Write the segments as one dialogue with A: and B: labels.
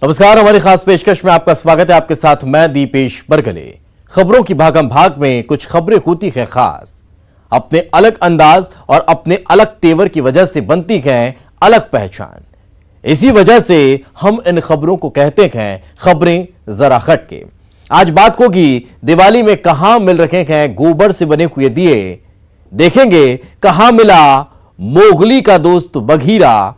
A: नमस्कार, हमारी खास पेशकश में आपका स्वागत है। आपके साथ मैं दीपेश बरगले। खबरों की भागम भाग में कुछ खबरें होती हैं खास, अपने अलग अंदाज और अपने अलग तेवर की वजह से बनती हैं अलग पहचान। इसी वजह से हम इन खबरों को कहते हैं खबरें जरा खटके। आज बात होगी दिवाली में कहां मिल रहे हैं गोबर से बने हुए दिए, देखेंगे कहां मिला मोगली का दोस्त बघीरा।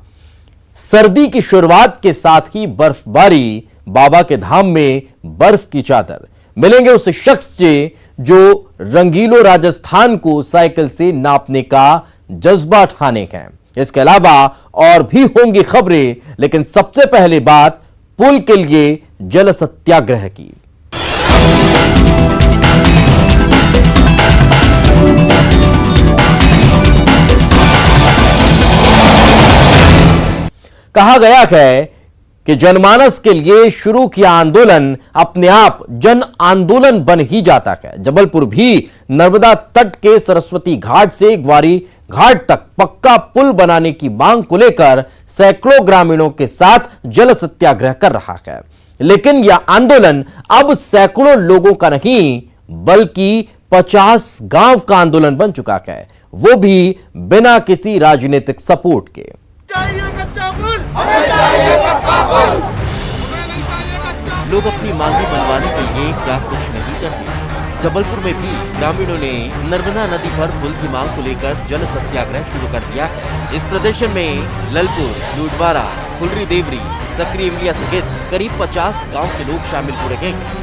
A: सर्दी की शुरुआत के साथ ही बर्फबारी, बाबा के धाम में बर्फ की चादर। मिलेंगे उस शख्स से जो रंगीलो राजस्थान को साइकिल से नापने का जज्बा ठाने हैं। इसके अलावा और भी होंगी खबरें, लेकिन सबसे पहले बात पुल के लिए जल सत्याग्रह की। कहा गया है कि जनमानस के लिए शुरू किया आंदोलन अपने आप जन आंदोलन बन ही जाता है। जबलपुर भी नर्मदा तट के सरस्वती घाट से ग्वारी घाट तक पक्का पुल बनाने की मांग को लेकर सैकड़ों ग्रामीणों के साथ जल सत्याग्रह कर रहा है। लेकिन यह आंदोलन अब सैकड़ों लोगों का नहीं, बल्कि 50 गांव का आंदोलन बन चुका है, वो भी बिना किसी राजनीतिक सपोर्ट के। लोग अपनी मांगी मनवाने के लिए क्या कुछ नहीं करते। जबलपुर में भी ग्रामीणों ने नर्मदा नदी पर पुल की मांग को लेकर जल सत्याग्रह शुरू कर दिया है। इस प्रदर्शन में ललपुर, लूटवाड़ा, फुलरी देवरी, सकरी इमलिया सहित करीब 50 गांव के लोग शामिल हो रहे हैं।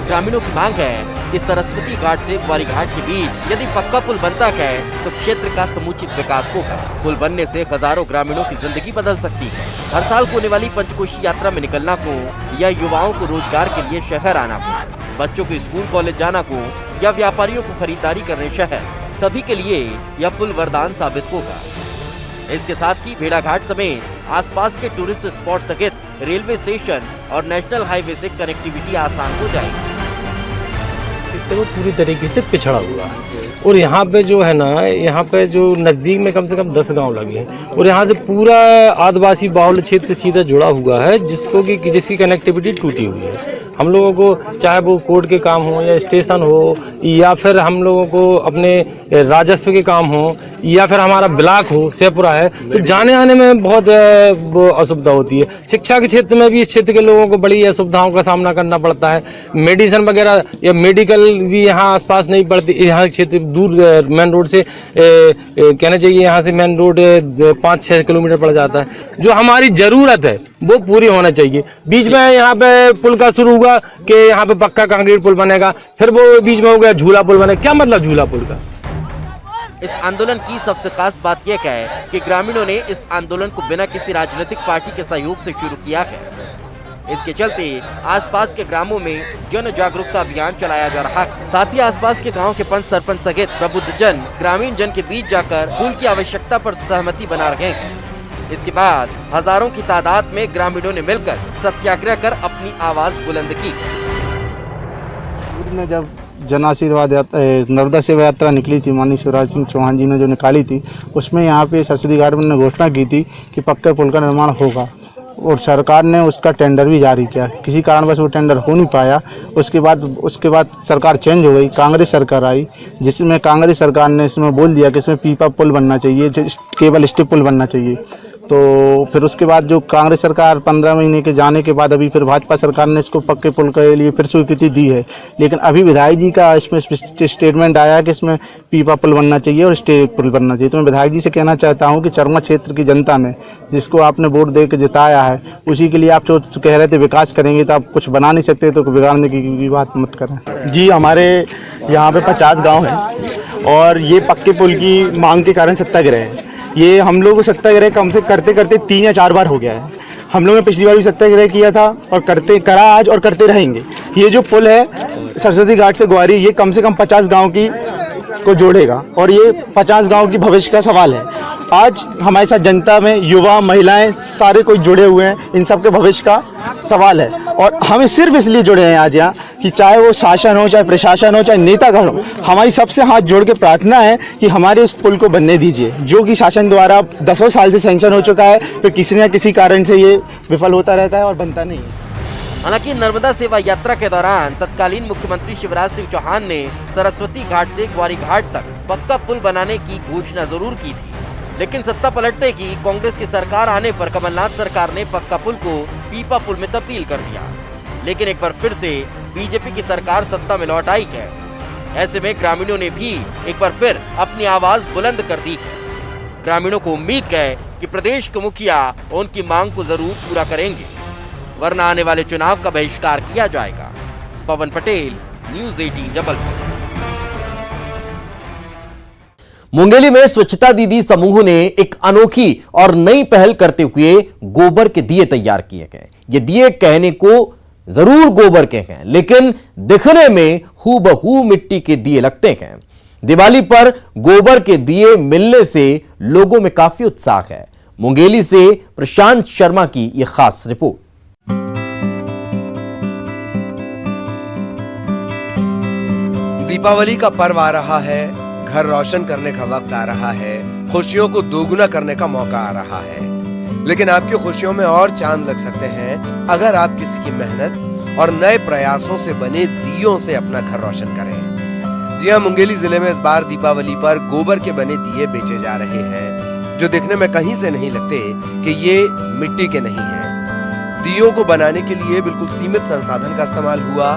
A: ग्रामीणों की मांग है कि सरस्वती घाट से ग्वारी घाट के बीच यदि पक्का पुल बनता है तो क्षेत्र का समुचित विकास होगा। पुल बनने से हजारों ग्रामीणों की जिंदगी बदल सकती है। हर साल होने वाली पंचकोशी यात्रा में निकलना हो या युवाओं को रोजगार के लिए शहर आना हो, बच्चों को स्कूल कॉलेज जाना हो या व्यापारियों को खरीदारी करने शहर, सभी के लिए यह पुल वरदान साबित होगा। इसके साथ ही भेड़ा घाट समेत आसपास के टूरिस्ट स्पॉट सहित रेलवे स्टेशन और नेशनल हाईवे से कनेक्टिविटी आसान हो जाएगी।
B: वो पूरी तरीके से पिछड़ा हुआ है और यहाँ पे जो है ना, यहाँ पे जो नज़दीक में कम से कम 10 गांव लगे हैं और यहाँ से पूरा आदिवासी बाहुल्य क्षेत्र सीधा जुड़ा हुआ है, जिसकी कनेक्टिविटी टूटी हुई है। हम लोगों को चाहे वो कोर्ट के काम हो या स्टेशन हो या फिर हम लोगों को अपने राजस्व के काम हो या फिर हमारा ब्लॉक हो, शेपुरा है, तो जाने आने में बहुत असुविधा होती है। शिक्षा के क्षेत्र में भी इस क्षेत्र के लोगों को बड़ी असुविधाओं का सामना करना पड़ता है। मेडिसिन वगैरह या मेडिकल भी यहाँ आसपास नहीं पड़ती। यहाँ क्षेत्र दूर मेन रोड से कहना चाहिए, यहाँ से मेन रोड 5-6 किलोमीटर पड़ जाता है। जो हमारी ज़रूरत है वो पूरी होना चाहिए। बीच में यहाँ पे पुल का शुरू हुआ कि यहाँ पे पक्का कंक्रीट पुल बनेगा, फिर वो बीच में हो गया झूला पुल बनेगा। क्या मतलब झूला पुल का?
A: इस आंदोलन की सबसे खास बात यह है कि ग्रामीणों ने इस आंदोलन को बिना किसी राजनीतिक पार्टी के सहयोग से शुरू किया है। इसके चलते आसपास के ग्रामों में जन जागरूकता अभियान चलाया जा रहा है। साथ ही आसपास के गांव के पंच सरपंच सहित प्रबुद्ध जन ग्रामीण जन के बीच जाकर पुल की आवश्यकता पर सहमति बना रहे हैं। इसके बाद हजारों की तादाद में ग्रामीणों ने मिलकर सत्याग्रह कर अपनी आवाज बुलंद की।
C: में जब जन आशीर्वाद नर्मदा सेवा यात्रा निकली थी, माननीय शिवराज सिंह चौहान जी ने जो निकाली थी, उसमें यहाँ पे सरस्वती घाट में घोषणा की थी कि पक्का पुल का निर्माण होगा और सरकार ने उसका टेंडर भी जारी किया। किसी कारणवश वो टेंडर हो नहीं पाया। उसके बाद सरकार चेंज हो गई, कांग्रेस सरकार आई, जिसमें कांग्रेस सरकार ने इसमें बोल दिया कि इसमें पीपा पुल बनना चाहिए, केवल स्टिप पुल बनना चाहिए। तो फिर उसके बाद जो कांग्रेस सरकार 15 महीने के जाने के बाद अभी फिर भाजपा सरकार ने इसको पक्के पुल के लिए फिर स्वीकृति दी है। लेकिन अभी विधायक जी का इसमें स्टेटमेंट आया कि इसमें पीपा पुल बनना चाहिए और स्टेप पुल बनना चाहिए। तो मैं विधायक जी से कहना चाहता हूं कि चरमा क्षेत्र की जनता ने जिसको आपने वोट दे के जिताया है, उसी के लिए आप जो कह रहे थे विकास करेंगे, तो आप कुछ बना नहीं सकते तो बिगाड़ने की बात मत करें।
D: जी, हमारे यहाँ पे 50 गाँव हैं और ये पक्के पुल की मांग के कारण सत्याग्रह है। ये हम लोग को सत्याग्रह कम से करते 3 या 4 बार हो गया है। हम लोगों ने पिछली बार भी सत्याग्रह किया था और करा आज और करते रहेंगे। ये जो पुल है सरस्वती घाट से ग्वारी, ये कम से कम 50 गांव को जोड़ेगा और ये 50 गांव की भविष्य का सवाल है। आज हमारे साथ जनता में युवा, महिलाएं, सारे कोई जुड़े हुए हैं, इन सब के भविष्य का सवाल है। और हमें सिर्फ इसलिए जुड़े हैं आज यहाँ कि चाहे वो शासन हो, चाहे प्रशासन हो, चाहे नेतागण हो, हमारी सबसे हाथ जोड़ के प्रार्थना है कि हमारे इस पुल को बनने दीजिए, जो कि शासन द्वारा 10 साल से सैंक्शन हो चुका है, फिर किसी न किसी कारण से ये विफल होता रहता है और बनता नहीं है।
A: हालांकि नर्मदा सेवा यात्रा के दौरान तत्कालीन मुख्यमंत्री शिवराज सिंह चौहान ने सरस्वती घाट से ग्वारी घाट तक पक्का पुल बनाने की घोषणा जरूर की थी, लेकिन सत्ता पलटते ही कांग्रेस की सरकार आने पर कमलनाथ सरकार ने पक्का पुल को पीपा पुल में तब्दील कर दिया। लेकिन एक बार फिर से बीजेपी की सरकार सत्ता में लौट आई है। ऐसे में ग्रामीणों ने भी एक बार फिर अपनी आवाज बुलंद कर दी है। ग्रामीणों को उम्मीद है कि प्रदेश के मुखिया उनकी मांग को जरूर पूरा करेंगे, वरना आने वाले चुनाव का बहिष्कार किया जाएगा। पवन पटेल, न्यूज़ 18 जबलपुर। मुंगेली में स्वच्छता दीदी समूह ने एक अनोखी और नई पहल करते हुए गोबर के दिए तैयार किए गए। ये दिए कहने को जरूर गोबर के हैं, लेकिन दिखने में हूबहू मिट्टी के दिए लगते हैं। दिवाली पर गोबर के दिए मिलने से लोगों में काफी उत्साह है। मुंगेली से प्रशांत शर्मा की यह खास रिपोर्ट।
E: दीपावली का पर्व आ रहा है, घर रोशन करने का वक्त आ रहा है, खुशियों को दोगुना करने का मौका आ रहा है। लेकिन आपकी खुशियों में और चांद लग सकते हैं अगर आप किसी की मेहनत और नए प्रयासों से बने दियों से अपना घर रोशन करें। जी हां, मुंगेली जिले में इस बार दीपावली पर गोबर के बने दिए बेचे जा रहे हैं, जो दिखने में कहीं से नहीं लगते कि ये मिट्टी के नहीं हैं। दियों को बनाने के लिए बिल्कुल सीमित संसाधन का इस्तेमाल हुआ।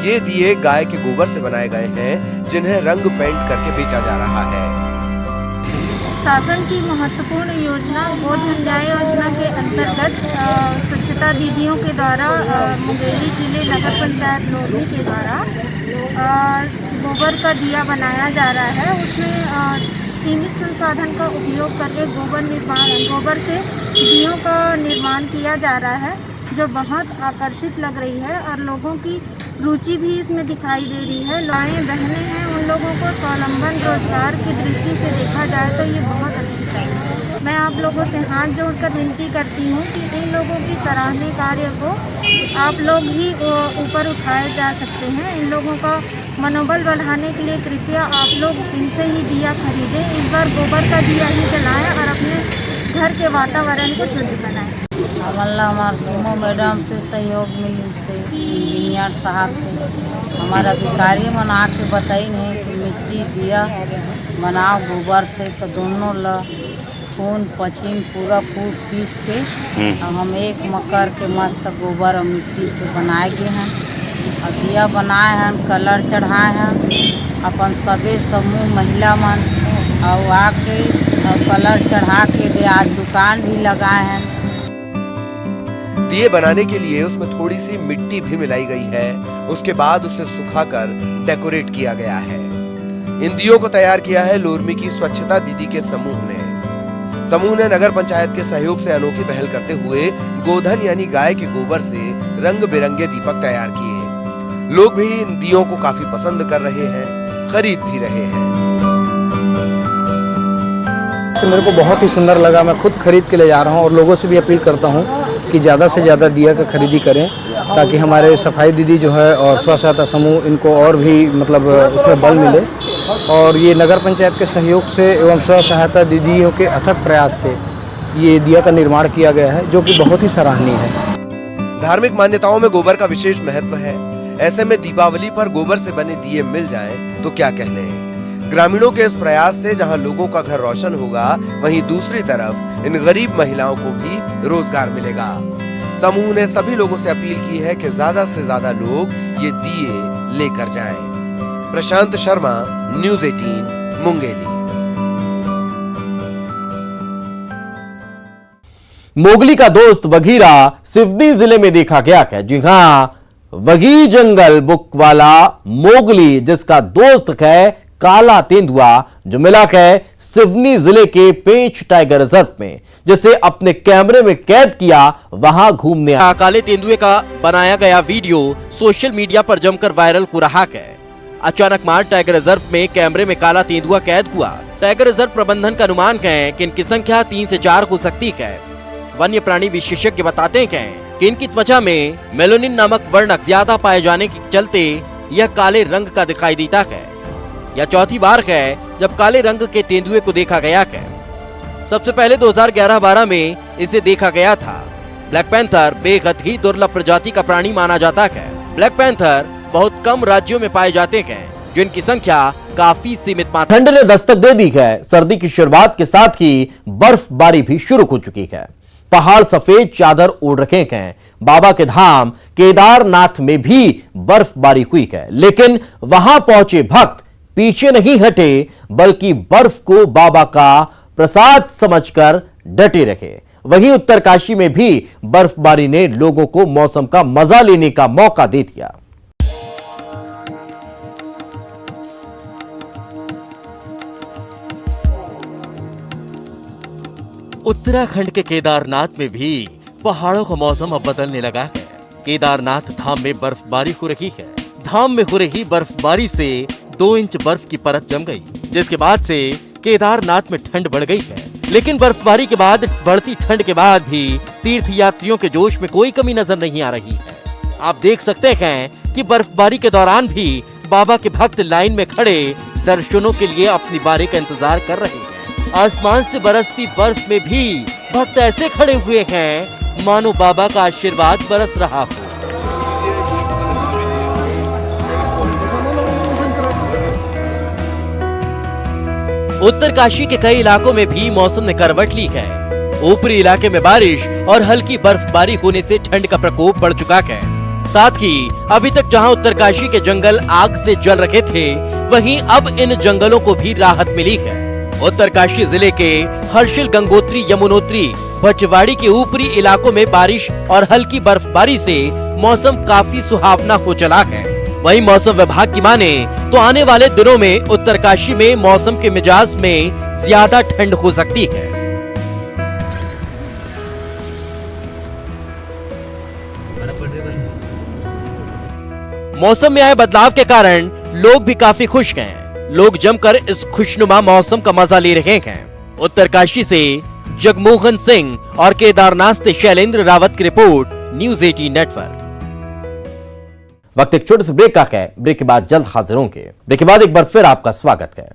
E: ये दिए गाय के गोबर से बनाए गए हैं, जिन्हें रंग पेंट करके बेचा जा रहा है।
F: शासन की महत्वपूर्ण योजना गोधन न्याय योजना के अंतर्गत स्वच्छता दीदियों के द्वारा मुंगेली जिले नगर पंचायत लोधी के द्वारा गोबर का दिया बनाया जा रहा है। उसमें सीमित संसाधन का उपयोग करके गोबर से दियों का निर्माण किया जा रहा है, जो बहुत आकर्षित लग रही है और लोगों की रुचि भी इसमें दिखाई दे रही है। माएँ बहनें हैं, उन लोगों को स्वावलंबन रोजगार की दृष्टि से देखा जाए तो ये बहुत अच्छी पहल है। मैं आप लोगों से हाथ जोड़कर विनती करती हूँ कि इन लोगों की सराहनीय कार्य को आप लोग ही ऊपर उठाए जा सकते हैं। इन लोगों का मनोबल बढ़ाने के लिए कृपया आप लोग इनसे ही दिया खरीदें। इस बार गोबर का दिया ही जलाएं और अपने घर के वातावरण को शुद्ध बनाएं।
G: हमारे सुमो मैडम से सहयोग मिली से इंजीनियर साहब से हमारे अधिकारी बना के बताई नहीं कि मिट्टी दिया बनाओ गोबर से, तो दोनों ल खून पसीन पूरा फूट पीस के हम एक मकर के मस्त गोबर और मिट्टी से बनाए गए हैं और दिया बनाए हैं, कलर चढ़ाए हैं। अपन सभी समूह महिला मन और आके और कलर चढ़ा के दे आज दुकान भी लगाए हैं।
E: दिए बनाने के लिए उसमें थोड़ी सी मिट्टी भी मिलाई गई है, उसके बाद उसे सुखाकर डेकोरेट किया गया है। इन दियों को तैयार किया है लोरमी की स्वच्छता दीदी के समूह ने। समूह ने नगर पंचायत के सहयोग से अनोखी पहल करते हुए गोधन यानी गाय के गोबर से रंग बिरंगे दीपक तैयार किए। लोग भी इन दियों को काफी पसंद कर रहे हैं, खरीद भी रहे हैं।
H: मेरे को बहुत ही सुंदर लगा, मैं खुद खरीद के ले जा रहा हूँ और लोगों से भी अपील करता हूँ कि ज़्यादा से ज़्यादा दिया का खरीदी करें, ताकि हमारे सफाई दीदी जो है और स्व सहायता समूह इनको और भी मतलब उसमें बल मिले। और ये नगर पंचायत के सहयोग से एवं स्व सहायता दीदियों के अथक प्रयास से ये दिया का निर्माण किया गया है, जो कि बहुत ही सराहनीय है।
E: धार्मिक मान्यताओं में गोबर का विशेष महत्व है। ऐसे में दीपावली पर गोबर से बने दिए मिल जाएं तो क्या कहने हैं। ग्रामीणों के इस प्रयास से जहां लोगों का घर रोशन होगा, वहीं दूसरी तरफ इन गरीब महिलाओं को भी रोजगार मिलेगा। समूह ने सभी लोगों से अपील की है कि ज्यादा से ज्यादा लोग ये दिए लेकर जाएं। प्रशांत शर्मा, न्यूज़ 18 मुंगेली।
A: मोगली का दोस्त बघीरा सिवनी जिले में देखा गया है। जी हां, वगी जंगल बुक वाला मोगली, जिसका दोस्त है काला तेंदुआ, जो मिला है सिवनी जिले के पेंच टाइगर रिजर्व में, जिसे अपने कैमरे में कैद किया, वहां घूमने आया। काले तेंदुए का बनाया गया वीडियो सोशल मीडिया पर जमकर वायरल हो रहा है। अचानक मार टाइगर रिजर्व में कैमरे में काला तेंदुआ कैद हुआ। टाइगर रिजर्व प्रबंधन का अनुमान है कि इनकी संख्या 3 से 4 हो सकती है। वन्य प्राणी विशेषज्ञ बताते हैं कि इनकी त्वचा में मेलानिन नामक वर्णक ज्यादा पाए जाने के चलते यह काले रंग का दिखाई देता है। यह चौथी बार है जब काले रंग के तेंदुए को देखा गया है। सबसे पहले 2011-12 में इसे देखा गया था। ब्लैक पैंथर बेहद ही दुर्लभ प्रजाति का प्राणी माना जाता है। ब्लैक पैंथर बहुत कम राज्यों में पाए जाते हैं, जिनकी संख्या काफी सीमित मात्रा। ठंड ने दस्तक दे दी है। सर्दी की शुरुआत के साथ ही बर्फबारी भी शुरू हो चुकी है। पहाड़ सफेद चादर ओढ़ रखे हैं। बाबा के धाम केदारनाथ में भी बर्फबारी हुई है, लेकिन वहां पहुंचे भक्त पीछे नहीं हटे, बल्कि बर्फ को बाबा का प्रसाद समझकर डटे रहे। वहीं उत्तरकाशी में भी बर्फबारी ने लोगों को मौसम का मजा लेने का मौका दे दिया। उत्तराखंड के केदारनाथ में भी पहाड़ों का मौसम अब बदलने लगा है। केदारनाथ धाम में बर्फबारी हो रही है। धाम में हो रही बर्फबारी से 2 इंच बर्फ की परत जम गई, जिसके बाद से केदारनाथ में ठंड बढ़ गई है। लेकिन बर्फबारी के बाद बढ़ती ठंड के बाद भी तीर्थ यात्रियों के जोश में कोई कमी नजर नहीं आ रही है। आप देख सकते हैं कि बर्फबारी के दौरान भी बाबा के भक्त लाइन में खड़े दर्शनों के लिए अपनी बारी का इंतजार कर रहे हैं। आसमान से बरसती बर्फ में भी भक्त ऐसे खड़े हुए हैं मानो बाबा का आशीर्वाद बरस रहा हो। उत्तरकाशी के कई इलाकों में भी मौसम ने करवट ली है। ऊपरी इलाके में बारिश और हल्की बर्फबारी होने से ठंड का प्रकोप बढ़ चुका है। साथ ही अभी तक जहां उत्तरकाशी के जंगल आग से जल रहे थे, वहीं अब इन जंगलों को भी राहत मिली है। उत्तरकाशी जिले के हर्षिल, गंगोत्री, यमुनोत्री, भटवाड़ी के ऊपरी इलाकों में बारिश और हल्की बर्फबारी से मौसम काफी सुहावना हो चला है। वहीं मौसम विभाग की माने तो आने वाले दिनों में उत्तरकाशी में मौसम के मिजाज में ज्यादा ठंड हो सकती है। मौसम में आए बदलाव के कारण लोग भी काफी खुश हैं। लोग जमकर इस खुशनुमा मौसम का मजा ले रहे हैं। उत्तरकाशी से जगमोहन सिंह और केदारनाथ से शैलेंद्र रावत की रिपोर्ट, न्यूज़ 18 नेटवर्क। वक्त एक छोटे से ब्रेक का है। ब्रेक के बाद जल्द हाजिर होंगे। ब्रेक के बाद एक बार फिर आपका स्वागत है।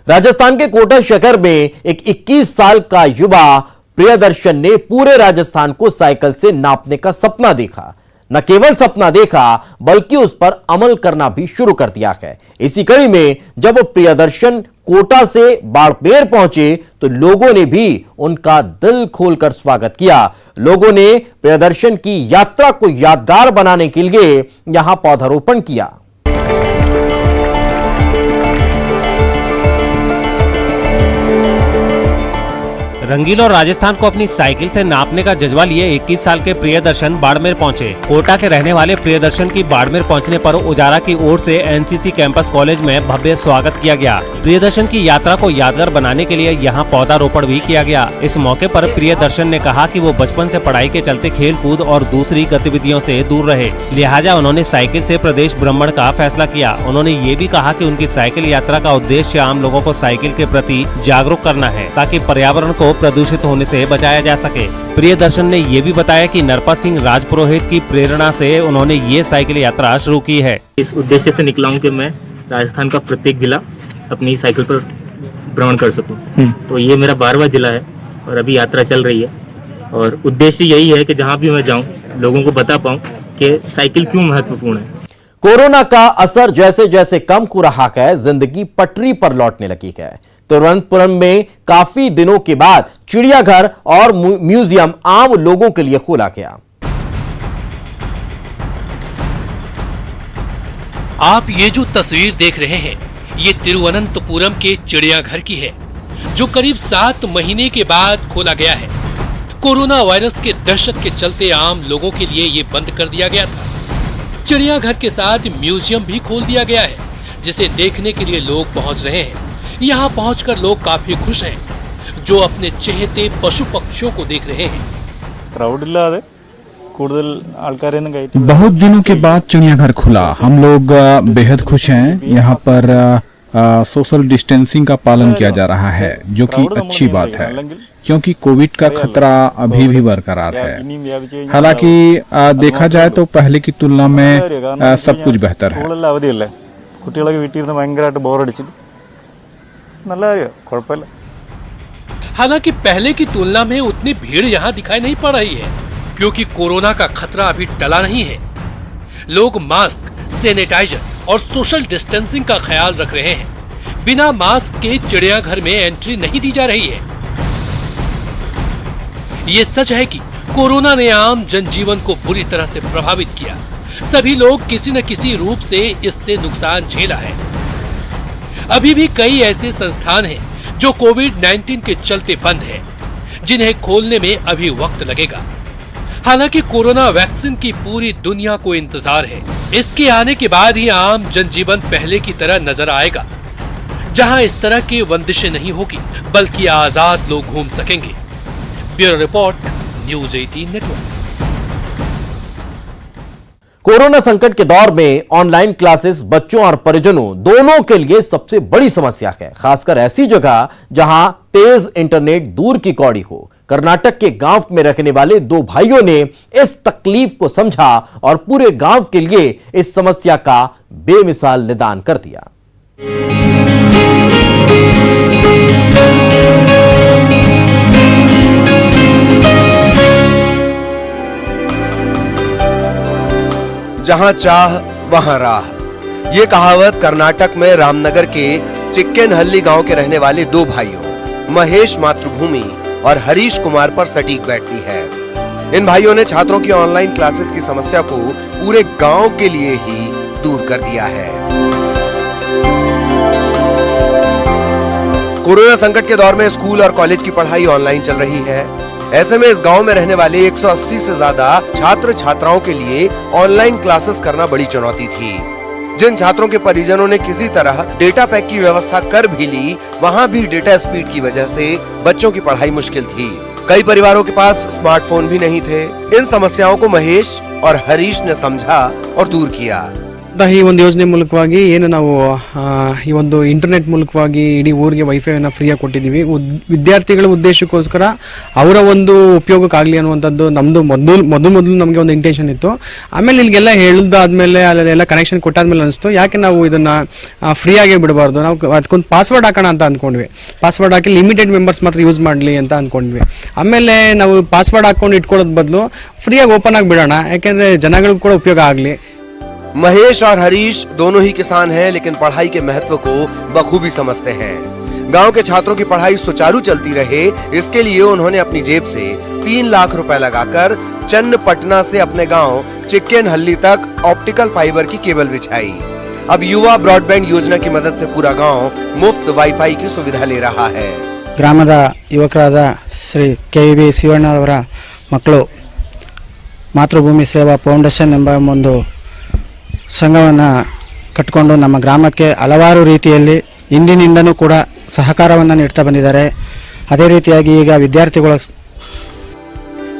A: राजस्थान के कोटा शहर में एक 21 साल का युवा प्रियदर्शन ने पूरे राजस्थान को साइकिल से नापने का सपना देखा। न केवल सपना देखा, बल्कि उस पर अमल करना भी शुरू कर दिया है। इसी कड़ी में जब प्रियदर्शन कोटा से बाड़मेर पहुंचे तो लोगों ने भी उनका दिल खोलकर स्वागत किया। लोगों ने प्रियदर्शन की यात्रा को यादगार बनाने के लिए यहां पौधारोपण किया।
I: रंगीला और राजस्थान को अपनी साइकिल से नापने का जज्बा लिए 21 साल के प्रियदर्शन बाड़मेर पहुंचे। कोटा के रहने वाले प्रियदर्शन की बाड़मेर पहुंचने पर उजारा की ओर से एनसीसी कैंपस कॉलेज में भव्य स्वागत किया गया। प्रियदर्शन की यात्रा को यादगार बनाने के लिए यहां पौधारोपण भी किया गया। इस मौके पर प्रियदर्शन ने कहा कि वो बचपन से पढ़ाई के चलते खेल कूद और दूसरी गतिविधियों से दूर रहे, लिहाजा उन्होंने साइकिल से प्रदेश भ्रमण का फैसला किया। उन्होंने ये भी कहा कि उनकी साइकिल यात्रा का उद्देश्य आम लोगों को साइकिल के प्रति जागरूक करना है, ताकि पर्यावरण को प्रदूषित होने से बचाया जा सके। प्रियदर्शन ने ये भी बताया कि नरपत सिंह राजपुरोहित की प्रेरणा से उन्होंने ये साइकिल यात्रा शुरू की है।
J: इस उद्देश्य से निकला हूँ कि मैं राजस्थान का प्रत्येक जिला अपनी साइकिल पर भ्रमण कर सकूं। तो ये मेरा 12वां जिला है और अभी यात्रा चल रही है और उद्देश्य यही है कि जहाँ भी मैं जाऊँ लोगों को बता पाऊँ कि साइकिल क्यों महत्वपूर्ण है।
A: कोरोना का असर जैसे जैसे कम हो रहा है, जिंदगी पटरी पर लौटने लगी है। तिरुवनंतपुरम में काफी दिनों के बाद चिड़ियाघर और म्यूजियम आम लोगों के लिए खोला गया।
K: आप ये जो तस्वीर देख रहे हैं, ये तिरुवनंतपुरम के चिड़ियाघर की है, जो करीब 7 महीने के बाद खोला गया है। कोरोना वायरस के दहशत के चलते आम लोगों के लिए ये बंद कर दिया गया था। चिड़ियाघर के साथ म्यूजियम भी खोल दिया गया है, जिसे देखने के लिए लोग पहुंच रहे हैं। यहाँ पहुंचकर लोग काफी खुश हैं, जो अपने चहेते पशु पक्षियों को देख रहे हैं।
L: बहुत दिनों के बाद चिड़ियाघर खुला, हम लोग बेहद खुश हैं। यहाँ पर सोशल डिस्टेंसिंग का पालन किया जा रहा है, जो कि अच्छी बात है, क्योंकि कोविड का खतरा अभी भी बरकरार है। हालांकि देखा जाए तो पहले की तुलना में सब कुछ बेहतर है।
C: കുട്ടികളൊക്കെ വീട്ടിൽ ഇരുന്ന് ഭയങ്കരമായിട്ട് ബോറടിച്ചു. നല്ല കാര്യമാണ്, കുഴപ്പമില്ല.
K: हालांकि पहले की तुलना में उतनी भीड़ यहाँ दिखाई नहीं पड़ रही है, क्योंकि कोरोना का खतरा अभी टला नहीं है। लोग मास्क, सैनिटाइजर और सोशल डिस्टेंसिंग का ख्याल रख रहे हैं। बिना मास्क के चिड़ियाघर में एंट्री नहीं दी जा रही है। ये सच है कि कोरोना ने आम जनजीवन को बुरी तरह से प्रभावित किया। सभी लोग किसी न किसी रूप से इससे नुकसान झेला है। अभी भी कई ऐसे संस्थान हैं जो कोविड-19 के चलते बंद है, जिन्हें खोलने में अभी वक्त लगेगा। हालांकि कोरोना वैक्सीन की पूरी दुनिया को इंतजार है। इसके आने के बाद ही आम जनजीवन पहले की तरह नजर आएगा, जहां इस तरह की बंदिशें नहीं होगी, बल्कि आजाद लोग घूम सकेंगे। Bureau report, news 18 network.
A: Corona संकट के दौर में ऑनलाइन क्लासेस बच्चों और परिजनों दोनों के लिए सबसे बड़ी समस्या है, खासकर ऐसी जगह जहां तेज इंटरनेट दूर की कौड़ी हो। कर्नाटक के गांव में रहने वाले दो भाइयों ने इस तकलीफ को समझा और पूरे गांव के लिए इस समस्या का बेमिसाल निदान कर दिया।
E: जहां चाह वहां राह, ये कहावत कर्नाटक में रामनगर के चिक्केनहल्ली गांव के रहने वाले दो भाइयों महेश मातृभूमि और हरीश कुमार पर सटीक बैठती है। इन भाइयों ने छात्रों की ऑनलाइन क्लासेस की समस्या को पूरे गांव के लिए ही दूर कर दिया है। कोरोना संकट के दौर में स्कूल और कॉलेज की पढ़ाई ऑनलाइन चल रही है। ऐसे में इस गांव में रहने वाले 180 से ज्यादा छात्र छात्राओं के लिए ऑनलाइन क्लासेस करना बड़ी चुनौती थी। जिन छात्रों के परिजनों ने किसी तरह डेटा पैक की व्यवस्था कर भी ली, वहां भी डेटा स्पीड की वजह से बच्चों की पढ़ाई मुश्किल थी। कई परिवारों के पास स्मार्टफोन भी नहीं थे। इन समस्याओं को महेश और हरीश ने समझा और दूर किया।
H: ಈ ಒಂದು ಯೋಜನೆ ಮೂಲಕವಾಗಿ ಏನು ನಾವು ಈ ಒಂದು ಇಂಟರ್ನೆಟ್ ಮೂಲಕವಾಗಿ ಇಡೀ ಊರಿಗೆ ವೈಫೈನ ಫ್ರೀಯಾಗಿ ಕೊಟ್ಟಿದ್ದೀವಿ. ವಿದ್ಯಾರ್ಥಿಗಳ ಉದ್ದೇಶಕ್ಕೋಸ್ಕರ ಅವರ ಒಂದು ಉಪಯೋಗಕ್ಕಾಗಲಿ ಅನ್ನುವಂಥದ್ದು ನಮ್ಮದು ಮೊದಲು ನಮಗೆ ಒಂದು ಇಂಟೆನ್ಷನ್ ಇತ್ತು. ಆಮೇಲೆ ಇಲ್ಲಿಗೆಲ್ಲ ಹೇಳಿದಾದ್ಮೇಲೆ ಅಲ್ಲೆಲ್ಲ ಕನೆಕ್ಷನ್ ಕೊಟ್ಟಾದ್ಮೇಲೆ ಅನಿಸ್ತು ಯಾಕೆ ನಾವು ಇದನ್ನ ಫ್ರೀಯಾಗಿ ಬಿಡಬಾರ್ದು, ನಾವು ಅದಕ್ಕೊಂದು ಪಾಸ್ವರ್ಡ್ ಹಾಕೋಣ ಅಂತ ಅಂದ್ಕೊಂಡ್ವಿ. ಪಾಸ್ವರ್ಡ್ ಹಾಕಿ ಲಿಮಿಟೆಡ್ ಮೆಂಬರ್ಸ್ ಮಾತ್ರ ಯೂಸ್ ಮಾಡಲಿ ಅಂತ ಅಂದ್ಕೊಂಡ್ವಿ. ಆಮೇಲೆ ನಾವು ಪಾಸ್ವರ್ಡ್ ಹಾಕೊಂಡು ಇಟ್ಕೊಳ್ಳೋದ್ ಬದಲು ಫ್ರೀಯಾಗಿ ಓಪನ್ ಆಗಿ ಬಿಡೋಣ, ಯಾಕೆಂದ್ರೆ ಜನಗಳಿಗೂ ಕೂಡ ಉಪಯೋಗ ಆಗಲಿ.
E: महेश और हरीश दोनों ही किसान हैं, लेकिन पढ़ाई के महत्व को बखूबी समझते हैं। गांव के छात्रों की पढ़ाई सुचारू चलती रहे, इसके लिए उन्होंने अपनी जेब से 3 लाख रुपए लगाकर चन्नपटना से अपने गांव चिक्केनहल्ली तक ऑप्टिकल फाइबर की केबल बिछाई। अब युवा ब्रॉडबैंड योजना की मदद से पूरा गांव मुफ्त वाईफाई की सुविधा ले रहा है।
H: ಗ್ರಾಮದ ಯುವಕರಾದ ಶ್ರೀ ಕೆ.ವಿ. ಶಿವಣ್ಣವರ ಮಕ್ಕಳು ಮಾತೃಭೂಮಿ ಸೇವಾ ಫೌಂಡೇಶನ್ ಎಂಬ ಒಂದು ಸಂಘವನ್ನು ಕಟ್ಟಿಕೊಂಡು ನಮ್ಮ ಗ್ರಾಮಕ್ಕೆ ಹಲವಾರು ರೀತಿಯಲ್ಲಿ ಇಂದಿನಿಂದನೂ ಕೂಡ ಸಹಕಾರವನ್ನು ನೀಡ್ತಾ ಬಂದಿದ್ದಾರೆ. ಅದೇ ರೀತಿಯಾಗಿ ಈಗ ವಿದ್ಯಾರ್ಥಿಗಳು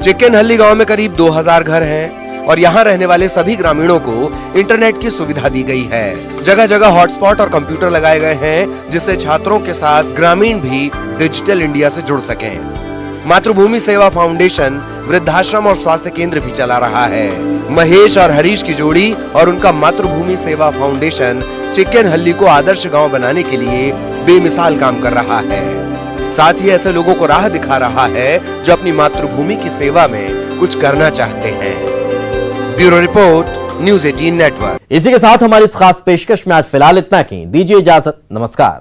E: चिक्केनहल्ली गांव में करीब 2000 घर हैं और यहाँ रहने वाले सभी ग्रामीणों को इंटरनेट की सुविधा दी गई है। जगह जगह हॉटस्पॉट और कंप्यूटर लगाए गए हैं, जिससे छात्रों के साथ ग्रामीण भी डिजिटल इंडिया से जुड़ सकें। मातृभूमि सेवा फाउंडेशन वृद्धाश्रम और स्वास्थ्य केंद्र भी चला रहा है। महेश और हरीश की जोड़ी और उनका मातृभूमि सेवा फाउंडेशन चिक्केनहल्ली को आदर्श गांव बनाने के लिए बेमिसाल काम कर रहा है। साथ ही ऐसे लोगों को राह दिखा रहा है जो अपनी मातृभूमि की सेवा में कुछ करना चाहते हैं। Bureau report, news 18 network.
A: इसी के साथ हमारी इस खास पेशकश में आज फिलहाल इतना ही। दीजिए इजाजत, नमस्कार।